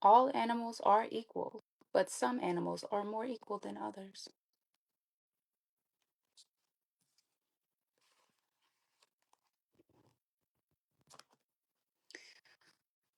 All animals are equal, but some animals are more equal than others.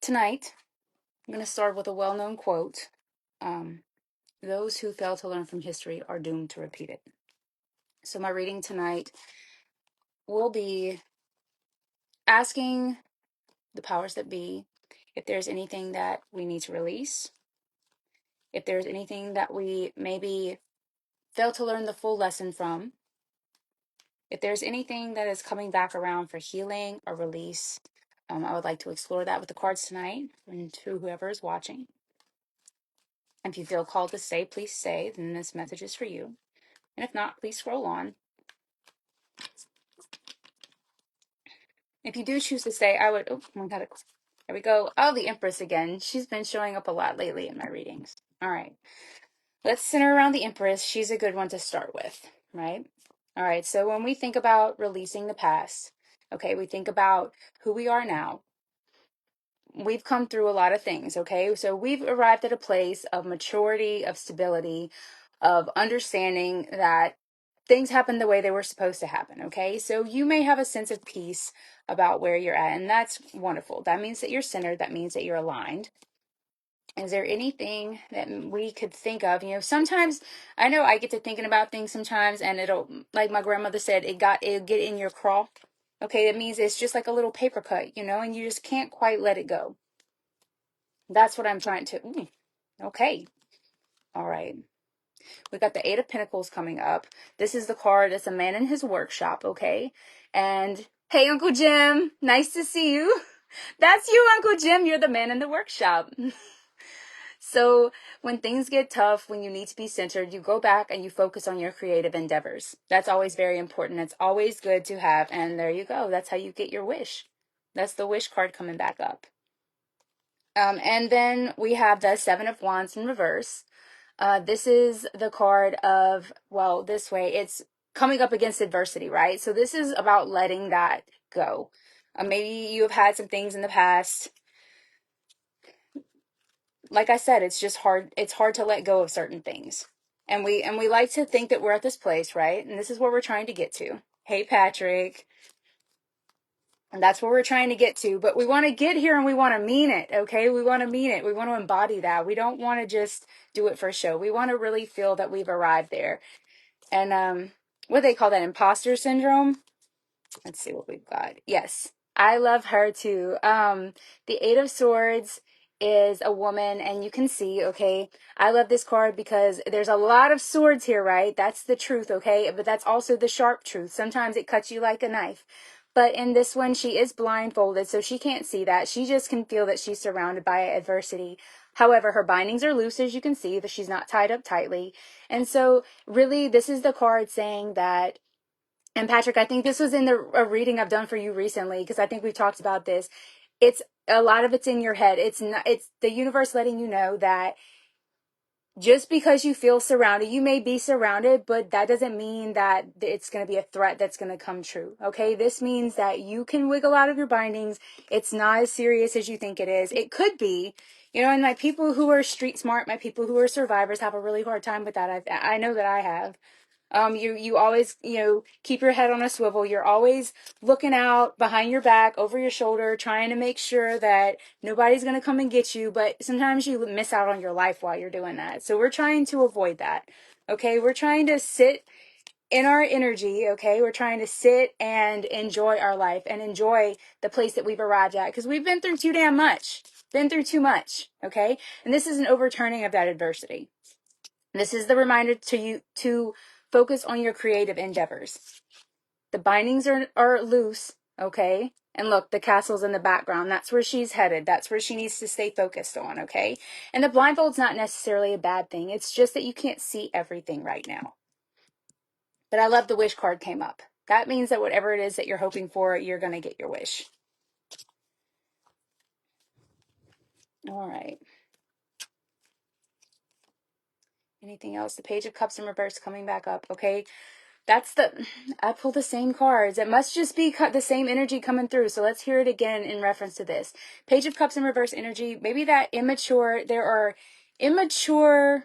Tonight, I'm going to start with a well known quote. Um, Those who fail to learn from history are doomed to repeat it. So, my reading tonight will be asking the powers that be if there's anything that we need to release, if there's anything that we maybe fail to learn the full lesson from, if there's anything that is coming back around for healing or release. I would like to explore that with the cards tonight and to whoever is watching. If you feel called to stay, please stay. Then this message is for you. And if not, please scroll on. If you do choose to stay, I would. Oh my God. There we go. Oh, the Empress again. She's been showing up a lot lately in my readings. All right. Let's center around the Empress. She's a good one to start with, right? All right. So when we think about releasing the past, okay, we think about who we are now. We've come through a lot of things, okay? So we've arrived at a place of maturity, of stability, of understanding that things happen the way they were supposed to happen, okay? So you may have a sense of peace about where you're at, and that's wonderful. That means that you're centered, that means that you're aligned. Is there anything that we could think of? Sometimes I know I get to thinking about things sometimes, and it'll, like my grandmother said, it'll get in your craw. Okay, that means it's just like a little paper cut, and you just can't quite let it go. That's what I'm trying to. Okay. All right. We got the Eight of Pentacles coming up. This is the card. It's a man in his workshop. Okay. And hey, Uncle Jim, nice to see you. That's you, Uncle Jim. You're the man in the workshop. So when things get tough, when you need to be centered, you go back and you focus on your creative endeavors. That's always very important. It's always good to have. And there you go. That's how you get your wish. That's the wish card coming back up. And then we have the Seven of Wands in reverse. This is the card of, well, this way, it's coming up against adversity, right? So this is about letting that go. Maybe you have had some things in the past. Like I said, it's just hard. It's hard to let go of certain things. And we like to think that we're at this place, right? And this is where we're trying to get to. Hey, Patrick. And that's where we're trying to get to. But we want to get here and we want to mean it, okay? We want to mean it. We want to embody that. We don't want to just do it for show. We want to really feel that we've arrived there. And what do they call that? Imposter syndrome? Let's see what we've got. Yes, I love her too. The Eight of Swords is a woman, and you can see, okay, I love this card because there's a lot of swords here, right? That's the truth, okay? But that's also the sharp truth. Sometimes it cuts you like a knife. But in this one, she is blindfolded, so she can't see that. She just can feel that she's surrounded by adversity. However, her bindings are loose, as you can see, that she's not tied up tightly. And so, really, this is the card saying that, and Patrick, I think this was in a reading I've done for you recently, because I think we've talked about this. It's a lot of it's in your head. It's not, it's the universe letting you know that just because you feel surrounded, you may be surrounded, but that doesn't mean that it's going to be a threat that's going to come true. Okay. This means that you can wiggle out of your bindings. It's not as serious as you think it is. It could be, and my people who are street smart, my people who are survivors have a really hard time with that. I know that I have. You always, keep your head on a swivel. You're always looking out behind your back, over your shoulder, trying to make sure that nobody's going to come and get you. But sometimes you miss out on your life while you're doing that. So we're trying to avoid that. Okay. We're trying to sit in our energy. Okay. We're trying to sit and enjoy our life and enjoy the place that we've arrived at, because we've been through too damn much, been through too much. Okay. And this is an overturning of that adversity. This is the reminder to you to focus on your creative endeavors. The bindings are loose, okay? And look, the castle's in the background. That's where she's headed. That's where she needs to stay focused on, okay? And the blindfold's not necessarily a bad thing. It's just that you can't see everything right now. But I love the wish card came up. That means that whatever it is that you're hoping for, you're going to get your wish. All right. Anything else? The Page of Cups in reverse coming back up, okay? I pulled the same cards. It must just be the same energy coming through. So let's hear it again in reference to this. Page of Cups in reverse energy. Maybe that immature, there are immature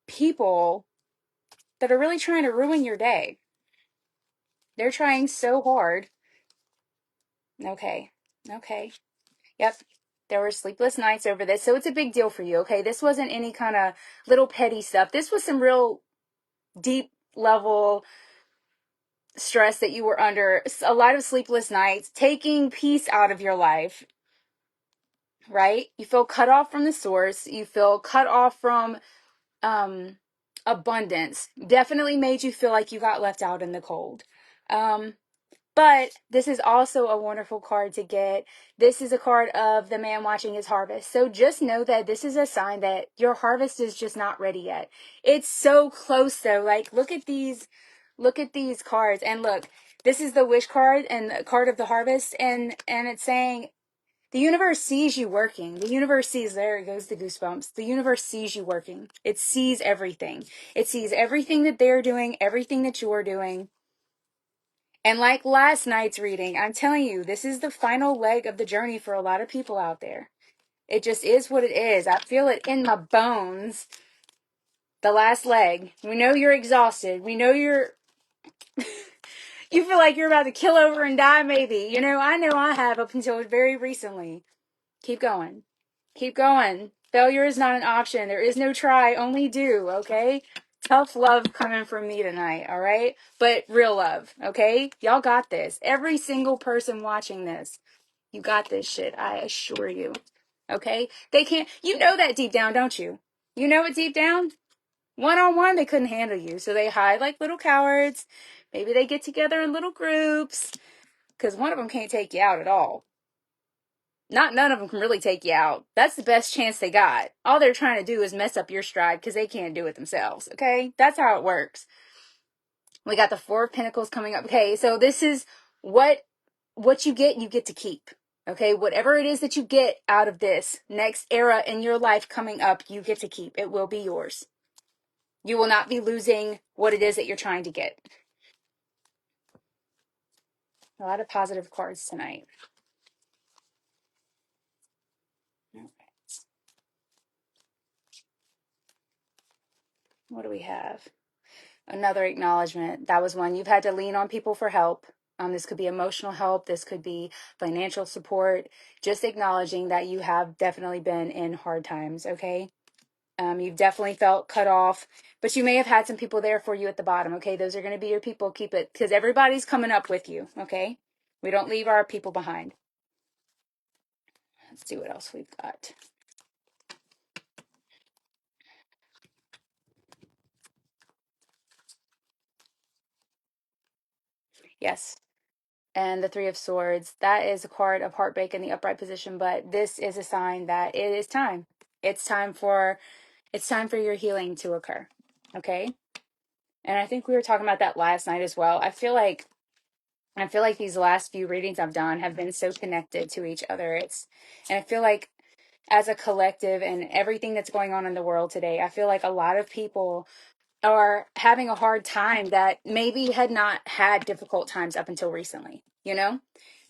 people that are really trying to ruin your day. They're trying so hard. Okay. Okay. Yep. There were sleepless nights over this. So it's a big deal for you. Okay. This wasn't any kind of little petty stuff. This was some real deep level stress that you were under, a lot of sleepless nights, taking peace out of your life, right? You feel cut off from the source. You feel cut off from abundance. Definitely made you feel like you got left out in the cold. But this is also a wonderful card to get. This is a card of the man watching his harvest. So just know that this is a sign that your harvest is just not ready yet. It's so close though. Like look at these cards, and look, this is the wish card and the card of the harvest, and it's saying the universe sees you working. The universe sees, there it goes, the goosebumps. The universe sees you working. It sees everything. It sees everything that they're doing, everything that you're doing. And like last night's reading, I'm telling you, this is the final leg of the journey for a lot of people out there. It just is what it is. I feel it in my bones. The last leg. We know you're exhausted. We know you feel like you're about to kill over and die maybe. I know I have up until very recently. Keep going. Keep going. Failure is not an option. There is no try, only do, okay? Tough love coming from me tonight, all right? But real love, okay? Y'all got this. Every single person watching this, you got this shit, I assure you, okay? They can't, you know that deep down, don't you? You know it deep down? One-on-one, they couldn't handle you, so they hide like little cowards. Maybe they get together in little groups, because one of them can't take you out at all. None of them can really take you out. That's the best chance they got. All they're trying to do is mess up your stride because they can't do it themselves, okay? That's how it works. We got the Four of Pentacles coming up. Okay, so this is what you get to keep. Okay, whatever it is that you get out of this next era in your life coming up, you get to keep. It will be yours. You will not be losing what it is that you're trying to get. A lot of positive cards tonight. All right. What do we have? Another acknowledgement. That was one. You've had to lean on people for help. This could be emotional help. This could be financial support. Just acknowledging that you have definitely been in hard times, okay? You've definitely felt cut off, but you may have had some people there for you at the bottom, okay? Those are going to be your people. Keep it, because everybody's coming up with you, okay? We don't leave our people behind. Let's see what else we've got. Yes. And the Three of Swords, that is a card of heartbreak in the upright position, but this is a sign that it is time. It's time for your healing to occur. Okay? And I think we were talking about that last night as well. I feel like these last few readings I've done have been so connected to each other. And I feel like as a collective and everything that's going on in the world today, I feel like a lot of people are having a hard time that maybe had not had difficult times up until recently,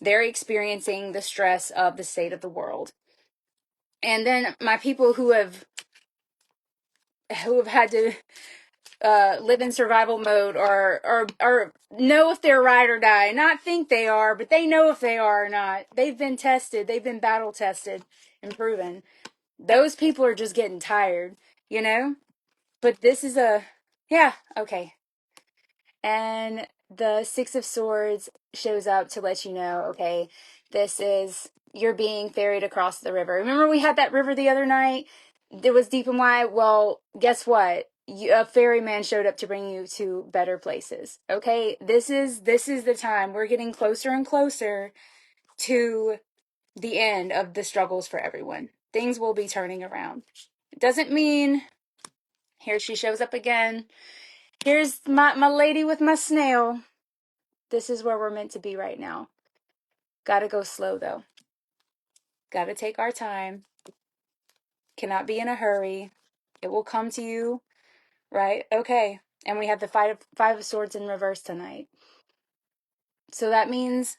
They're experiencing the stress of the state of the world. And then my people who have had to live in survival mode, or know if they're ride or die, not think they are, but they know if they are or not. They've been tested, they've been battle tested and proven. Those people are just getting tired, But this is yeah, okay. And the Six of Swords shows up to let you know, okay, this is, you're being ferried across the river. Remember we had that river the other night? It was deep and wide. Well, guess what? A ferryman showed up to bring you to better places. Okay, this is the time. We're getting closer and closer to the end of the struggles for everyone. Things will be turning around. It doesn't mean, here she shows up again. Here's my lady with my snail. This is where we're meant to be right now. Gotta go slow though. Gotta take our time. Cannot be in a hurry. It will come to you, right? Okay. And we have the five of swords in reverse tonight. So that means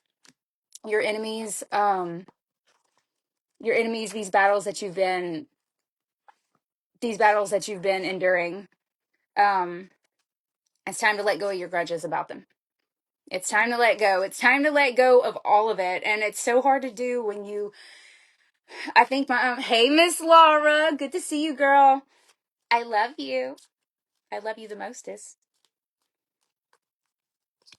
your enemies, these battles that you've been enduring, it's time to let go of your grudges about them. It's time to let go. It's time to let go of all of it. And it's so hard to do when I think hey, Miss Laura, good to see you, girl. I love you. I love you the mostest.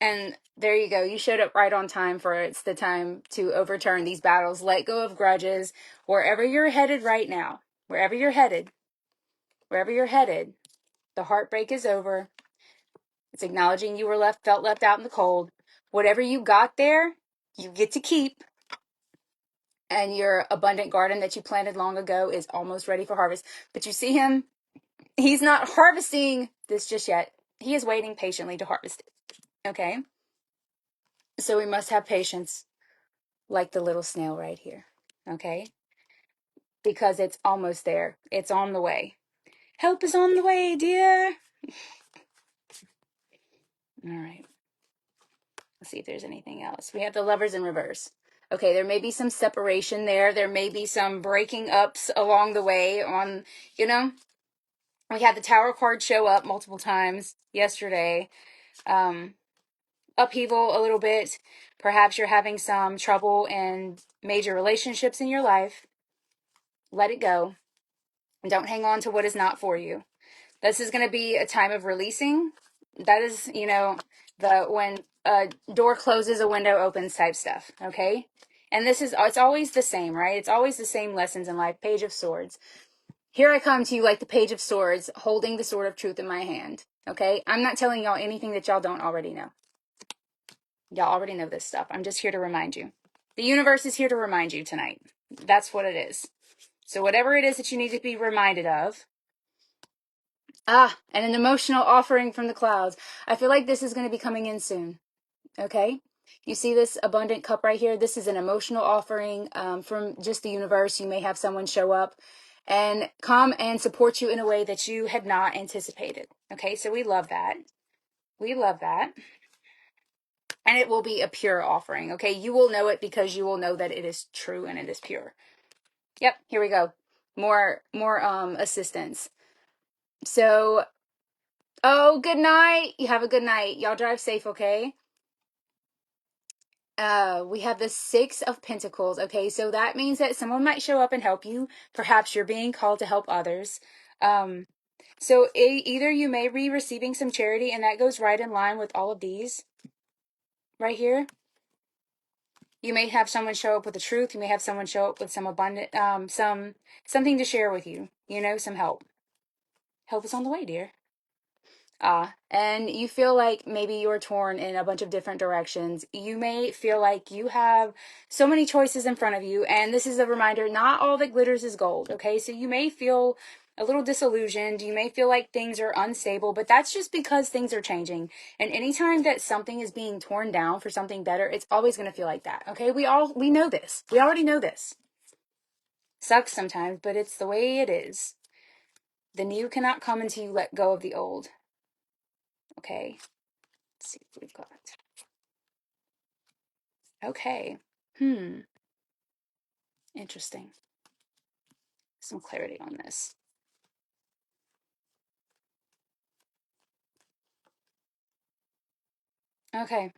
And there you go. You showed up right on time for it's the time to overturn these battles. Let go of grudges. Wherever you're headed right now, wherever you're headed, the heartbreak is over. It's acknowledging you felt left out in the cold. Whatever you got there, you get to keep. And your abundant garden that you planted long ago is almost ready for harvest. But you see him, he's not harvesting this just yet. He is waiting patiently to harvest it. Okay? So we must have patience, like the little snail right here. Okay? Because it's almost there. It's on the way. Help is on the way, dear. All right. Let's see if there's anything else. We have the Lovers in reverse. Okay, there may be some separation there. There may be some breaking ups along the way on, we had the Tower card show up multiple times yesterday. Upheaval a little bit. Perhaps you're having some trouble in major relationships in your life. Let it go. And don't hang on to what is not for you. This is going to be a time of releasing. That is, when a door closes, a window opens type stuff, okay? And it's always the same, right? It's always the same lessons in life. Page of Swords. Here I come to you like the Page of Swords, holding the sword of truth in my hand, okay? I'm not telling y'all anything that y'all don't already know. Y'all already know this stuff. I'm just here to remind you. The universe is here to remind you tonight. That's what it is. So whatever it is that you need to be reminded of, and an emotional offering from the clouds. I feel like this is going to be coming in soon. Okay? You see this abundant cup right here? This is an emotional offering from just the universe. You may have someone show up and come and support you in a way that you had not anticipated. Okay? So we love that. We love that. And it will be a pure offering. Okay? You will know it because you will know that it is true and it is pure. Yep, here we go. More assistance. So, oh, good night. You have a good night. Y'all drive safe, okay? We have the Six of Pentacles. Okay, so that means that someone might show up and help you. Perhaps you're being called to help others. So either you may be receiving some charity, and that goes right in line with all of these right here. You may have someone show up with the truth. You may have someone show up with some abundant, something to share with you. Some help. Help is on the way, dear. And you feel like maybe you're torn in a bunch of different directions. You may feel like you have so many choices in front of you, and this is a reminder, not all that glitters is gold, okay? So you may feel a little disillusioned. You may feel like things are unstable, but that's just because things are changing. And anytime that something is being torn down for something better, it's always going to feel like that, okay? We know this. We already know this. Sucks sometimes, but it's the way it is. The new cannot come until you let go of the old. Okay, let's see what we've got. Okay. Interesting. Some clarity on this. Okay.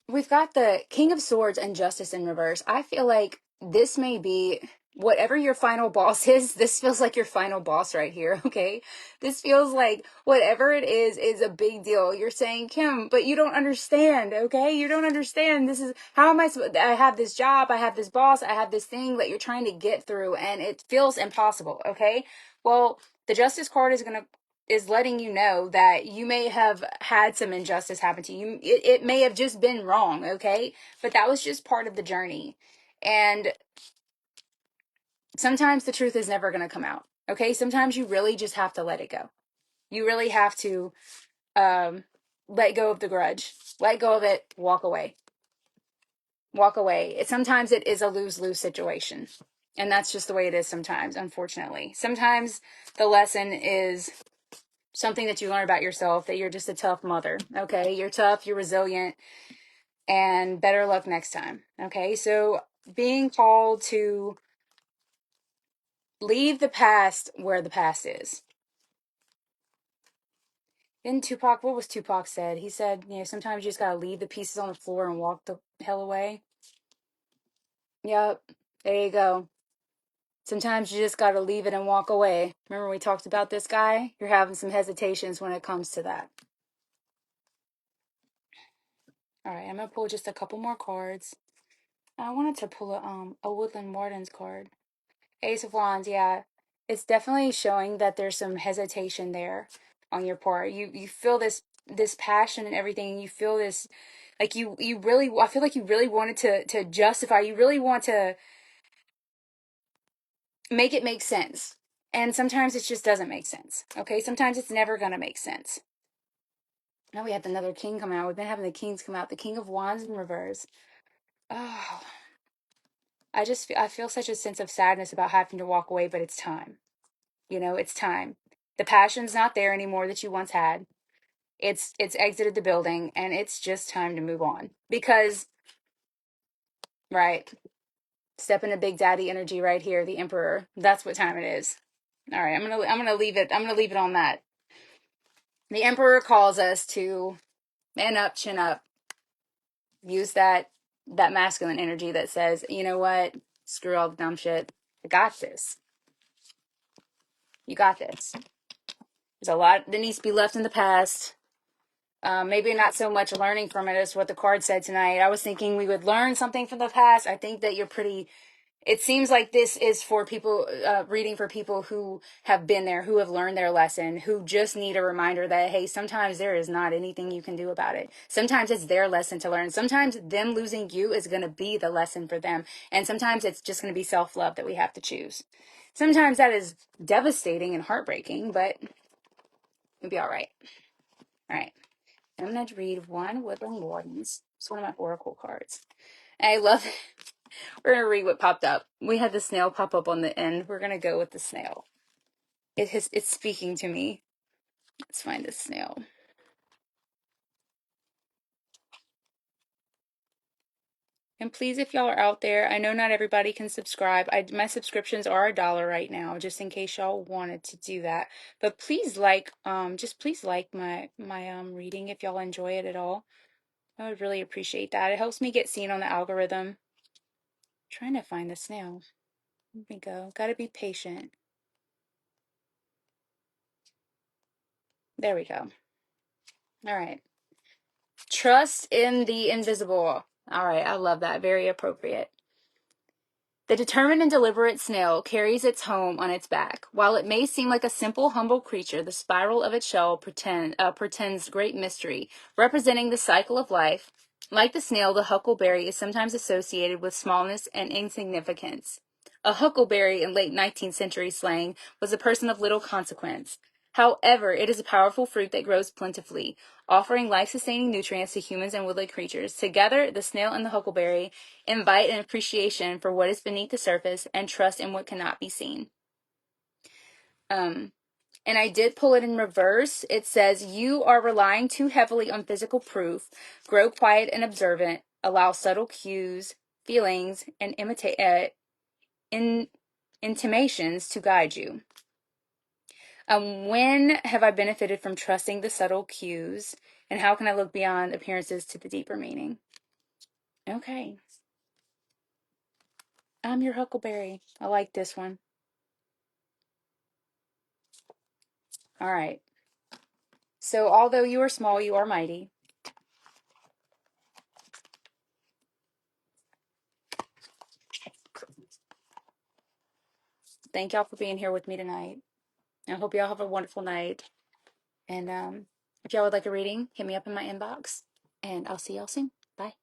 We've got the King of Swords and Justice in reverse. I feel like this may be whatever your final boss is. This feels like your final boss right here. Okay. This feels like whatever it is a big deal. You're saying, Kim, but you don't understand. Okay. You don't understand. This is how am I have this job. I have this boss. I have this thing that you're trying to get through and it feels impossible. Okay. Well, the Justice card is letting you know that you may have had some injustice happen to you. It may have just been wrong, okay? But that was just part of the journey. And sometimes the truth is never going to come out, okay? Sometimes you really just have to let it go. You really have to let go of the grudge. Let go of it. Walk away. Walk away. Sometimes it is a lose-lose situation. And that's just the way it is sometimes, unfortunately. Sometimes the lesson is something that you learn about yourself, that you're just a tough mother. Okay, you're tough, you're resilient, and better luck next time. Okay, so being called to leave the past where the past is. In Tupac, what was Tupac said? He said, sometimes you just gotta leave the pieces on the floor and walk the hell away. Yep, there you go. Sometimes you just gotta leave it and walk away. Remember we talked about this guy? You're having some hesitations when it comes to that. All right, I'm gonna pull just a couple more cards. I wanted to pull a Woodland Wardens card. Ace of Wands, yeah. It's definitely showing that there's some hesitation there on your part. You feel this passion and everything. You feel this like you really, I feel like you really wanted to justify. You really want to make it make sense. And sometimes it just doesn't make sense. Okay? Sometimes it's never going to make sense. Now we have another king come out. We've been having the kings come out. The King of Wands in reverse. Oh, I feel such a sense of sadness about having to walk away, but it's time. It's time. The passion's not there anymore that you once had. It's exited the building, and it's just time to move on. Because, right, step into Big Daddy energy right here, the Emperor. That's what time it is. All right, I'm gonna leave it. I'm gonna leave it on that. The Emperor calls us to man up, chin up. Use that masculine energy that says, you know what, screw all the dumb shit. I got this. You got this. There's a lot that needs to be left in the past. Maybe not so much learning from it as what the card said tonight. I was thinking we would learn something from the past. I think that it seems like this is for people, reading for people who have been there, who have learned their lesson, who just need a reminder that, hey, sometimes there is not anything you can do about it. Sometimes it's their lesson to learn. Sometimes them losing you is going to be the lesson for them. And sometimes it's just going to be self-love that we have to choose. Sometimes that is devastating and heartbreaking, but it'll be all right. All right. I'm going to read one Woodland Wardens. It's one of my oracle cards. And I love it. We're going to read what popped up. We had the snail pop up on the end. We're going to go with the snail. It's speaking to me. Let's find the snail. And please, if y'all are out there, I know not everybody can subscribe. My subscriptions are $1 right now, just in case y'all wanted to do that. But please just please like my reading if y'all enjoy it at all. I would really appreciate that. It helps me get seen on the algorithm. I'm trying to find the snail. Here we go. Gotta be patient. There we go. All right. Trust in the invisible. All right. I love that. Very appropriate. The determined and deliberate snail carries its home on its back. While it may seem like a simple, humble creature, the spiral of its shell portends great mystery, representing the cycle of life. Like the snail, the huckleberry is sometimes associated with smallness and insignificance. A huckleberry in late 19th century slang was a person of little consequence. However, it is a powerful fruit that grows plentifully, offering life-sustaining nutrients to humans and woodland creatures. Together, the snail and the huckleberry invite an appreciation for what is beneath the surface and trust in what cannot be seen. And I did pull it in reverse. It says, you are relying too heavily on physical proof. Grow quiet and observant. Allow subtle cues, feelings, and intimations to guide you. When have I benefited from trusting the subtle cues? And how can I look beyond appearances to the deeper meaning? Okay. I'm your huckleberry. I like this one. All right. So, although you are small, you are mighty. Thank y'all for being here with me tonight. I hope y'all have a wonderful night. And if y'all would like a reading, hit me up in my inbox. And I'll see y'all soon. Bye.